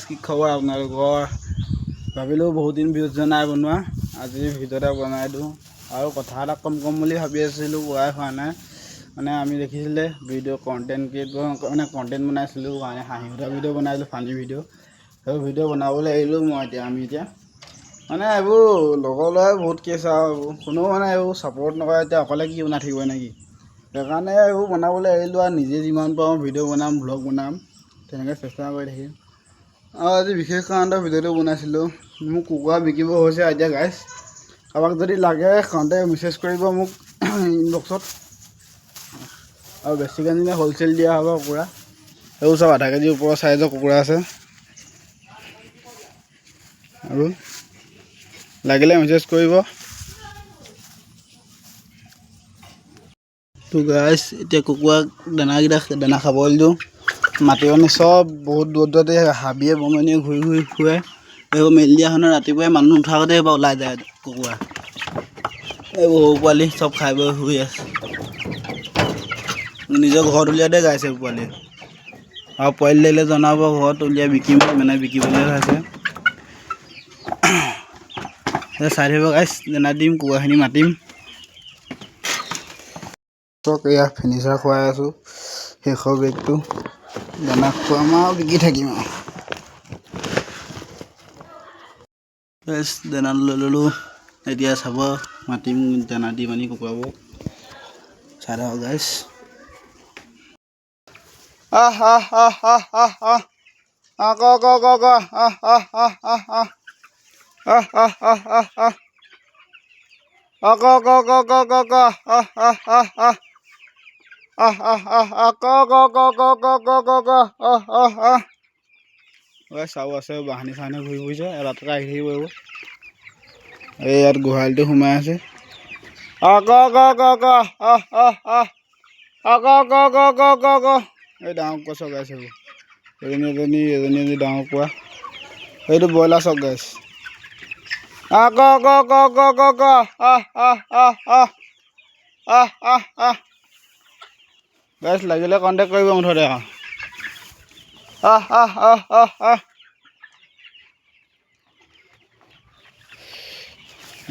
কি খবৰ আপোনালোকৰ? ভাবিলোঁ বহুত দিন ভিডিঅ' নাই বনোৱা, আজি ভিডিঅ' এটা বনাই দিওঁ। আৰু কথা এটা ক'ম বুলি ভাবি আছিলোঁ, কোৱাই হোৱা নাই। মানে আমি দেখিছিলে ভিডিঅ' কণ্টেণ্ট কণ্টেণ্ট বনাইছিলোঁ, মানে হাঁহি উঠা ভিডিঅ' বনাইছিলোঁ, ফানী ভিডিঅ'। সেই ভিডিঅ' বনাবলৈ এৰিলোঁ আমি এতিয়া। মানে এইবোৰ লগৰ ল'ৰাই বহুত কেছ আৰু এইবোৰ কোনেও মানে এইবোৰ ছাপৰ্ট নকৰে। এতিয়া অকলে কি বনাই থাকিব নেকি? সেইকাৰণে এইবোৰ বনাবলৈ এৰিলোঁ আৰু নিজে যিমান পাৰোঁ ভিডিঅ' বনাম, ভ্লগ বনাম, তেনেকৈ চেষ্টা কৰি থাকিম। আৰু আজি বিশেষ কাৰণতে ভিডিঅ'টো বনাইছিলোঁ। মোক কুকুৰা বিকিব হৈছে এতিয়া গাইছ। কাৰোবাক যদি লাগে কণ্টেক্ট মেছেজ কৰিব মোক ইনবক্সত। আৰু বেছিকৈ নিলে হ'লচেল দিয়া হ'ব কুকুৰা। এইবোৰ চব আধা কেজিৰ ওপৰৰ চাইজৰ কুকুৰা আছে। আৰু লাগিলে মেছেজ কৰিব। তো গাইছ এতিয়া কুকুৰাক দানা খাবলৈ দিওঁ। মাটি পানী চব বহুত দূৰতে হাবিয়ে বননিয়ে ঘূৰি ফুৰে। এইবোৰ মেলি দিয়া হয় ৰাতিপুৱাই মানুহ নুঠাৰ আগতে এইবাৰ ওলাই যায় কুকুৰা। এইবোৰ সৰু পোৱালি চব খাই বৈ শুই আছে। নিজৰ ঘৰত উলিয়াতে গাইছে পোৱালি। আৰু পোৱালি লাগিলে জনাব, ঘৰত উলিয়াই বিকিম, মানে বিকিবলৈ আছে। চাই থাকিব গাইছ, দানা দিম, কুকুৰাখিনি মাতিম। এয়া ফিনিচাৰ খুৱাই আছোঁ, শেষৰ বেগটো দানা খুৱাম আৰু বিকি থাকিম আৰু। দানা লৈ ল'লোঁ, এতিয়া চাব মাতিম, দানা দি পানি কুকুৰাবোৰ চাই থাকক গাইছ। চাও আছে বাহানি চাহানি ঘূৰি ফুৰিছে, এবাৰতে আহি থাকিব এইবোৰ। এই ইয়াত গোহালিটো সোমাই আছে। এই ডাঙৰ কুকুৰা চব গাইছে এইবোৰ। এজনী ডাঙৰ কুকুৰা। এইটো ব্ৰইলাৰ চব গাইছ। গাইছ লাগিলে কণ্টেক্ট কৰিব মুঠতে আৰু।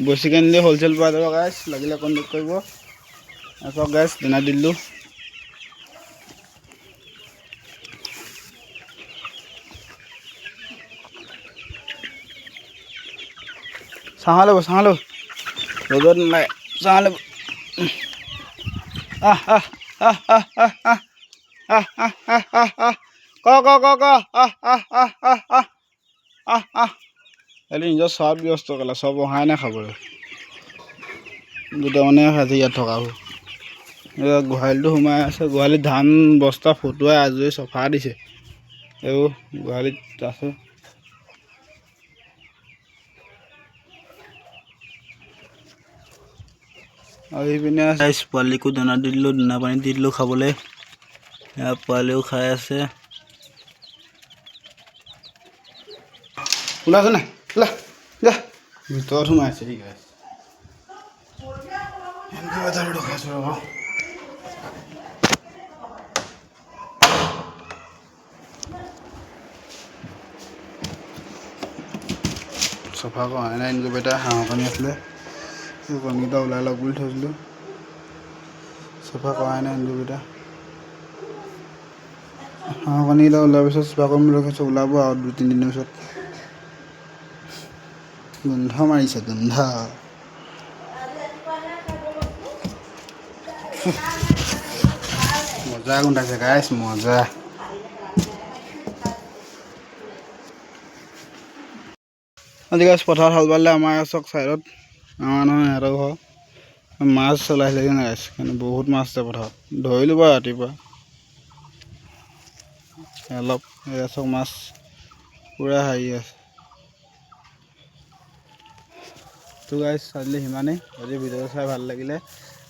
বেছিকৈ নিলে হ'লচেল পোৱা যাব গাইছ, লাগিলে কণ্টেক্ট কৰিব। চব গাইছ দানা দিলোঁ। চাহ ল'ব ৰ'দত নালাগে, চাহ ল'ব। এলি নিজৰ চব ব্যস্ত ক'লে, চব অহাই নাই খাবলৈ। দুটামানে আজি ইয়াত থকাবোৰ। গোহালিটো সোমাই আছে, গোহালিত ধান বস্তা ফুটুৱাই আজৰি চফা দিছে। এইবোৰ গোহালিত আছে। আৰু এইপিনে পোৱালিকো দানা দি দিলোঁ, দানা পানী দি দিলোঁ খাবলৈ। পোৱালিও খাই আছে। ওলাইছে নাই? যা ভিতৰত সোমাইছে ঠিক আছে। চফা কৰা নাই ইনকুবেটাৰ, হাঁহৰ কণী আছিলে, কণীকেইটা ওলাই লওক বুলি থৈছিলোঁ। চফা কৰাই নাই ইনকুবেটাৰ। হাঁহৰ কণীকেইটা ওলোৱাৰ পিছত চফা কৰিম বুলি কৈছোঁ, ওলাব আৰু 2-3 দিনৰ পিছত। গোন্ধ মাৰিছে, গোন্ধ। মজা গোন্ধাইছে গাইছ, মজা। আজি গাইছ পথাৰত হাল বালে আমাৰ চক চাইডত, আমাৰ নহয় সিহঁতৰ ঘৰ। মাছ চলাইছিলে নাই গাইছ, কিন্তু বহুত মাছ আছে পথাৰত। ধৰিলোঁ বাৰু ৰাতিপুৱা অলপ। এয়া চব মাছ পূৰা হেৰি আছে। তো গাইছ আজিলৈ সিমানেই। যদি ভিডিঅ'টো চাই ভাল লাগিলে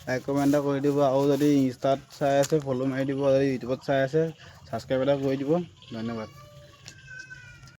লাইক কমেণ্ট এটা কৰি দিব। আৰু যদি ইনষ্টাত চাই আছে ফ'ল' মাৰি দিব, যদি ইউটিউবত চাই আছে ছাবস্ক্ৰাইব এটা কৰি দিব। ধন্যবাদ।